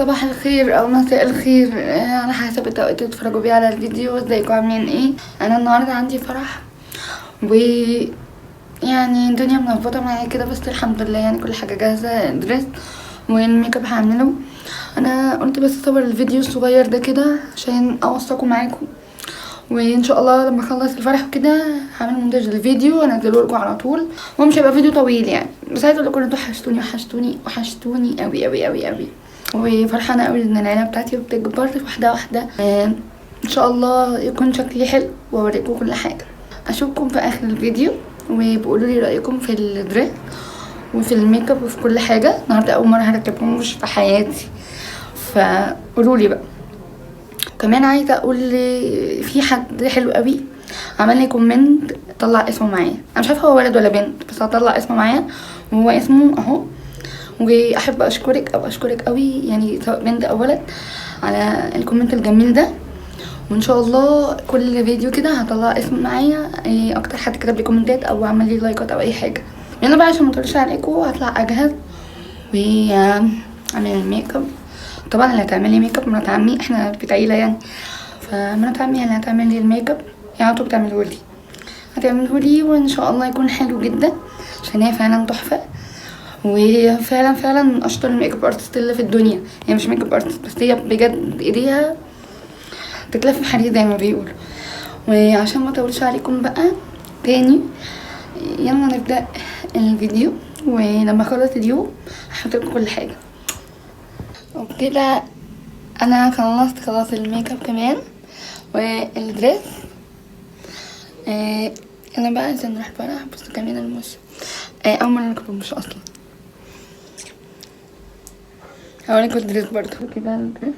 صباح الخير او مساء الخير على حسب التوقيت اللي تتفرجوا بيه على الفيديو. ازيكم عاملين ايه؟ انا النهارده عندي فرح و يعني الدنيا منظمه معايا كده، بس الحمد لله يعني كل حاجه جاهزه. الدريس والميك اب هعمله. انا قلت بس اصور الفيديو الصغير ده كده عشان اوثقه معاكم، وان شاء الله لما اخلص الفرح وكده هعمل مونتاج للفيديو وانزله لكم على طول. هو مش هيبقى فيديو طويل يعني، بس عايزه اقول لكم انتوا وحشتوني قوي قوي قوي قوي، وفرحانه قوي ان العيله بتاعتي بتكبر واحده واحده. ان شاء الله يكون شكلي حلو واوريكم كل حاجه. اشوفكم في اخر الفيديو وبقولوا لي رايكم في الدريس وفي الميك اب وفي كل حاجه. النهارده اول مره هركبهم مش في حياتي، فقولوا لي بقى. كمان عايزه اقول في حد حلو قوي عمل لي كومنت طلع اسمه معايا. انا مش عارفه هو ولد ولا بنت، بس هطلع اسمه معايا وهو اسمه اهو. واحب اشكرك قوي يعني، سواء بنت او ولد، على الكومنت الجميل ده. وان شاء الله كل فيديو كده هطلع اسم معايا اكتر حد كتب لي كومنتات او عمل لي لايكات او اي حاجه. يلا بقى عشان ما اطولش عليكم هطلع اجهز واعمل الميك اب. طبعا اللي هتعمل لي ميك اب مرات عمي، احنا بيت عيله يعني، فمرات عمي اللي هتعمل لي الميك اب يعني هتعمله لي وان شاء الله يكون حلو جدا، عشان هي فعلا تحفه. وهي فعلا من اشطر الميك اب ارتست اللي في الدنيا. هي مش ميك اب ارتست بس، هي بجد ايديها تتلف في حديد زي ما بيقولوا. وعشان ما اطولش عليكم بقى تاني، يلا نبدا الفيديو. ولما اخلص اليوم هحط لكم كل حاجه. وبكده انا خلصت الميك اب كمان والدريس. انا بقى عشان نروح الفرح. بصوا كمان المش اول مره نركب المش اصلا. هوريكم الدريس برضه كده. الدريس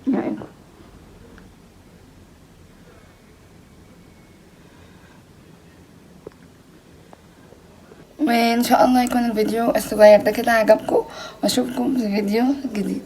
يعني وان شاء الله يكون الفيديو الصغير ده كده عجبكم، واشوفكم في فيديو جديد.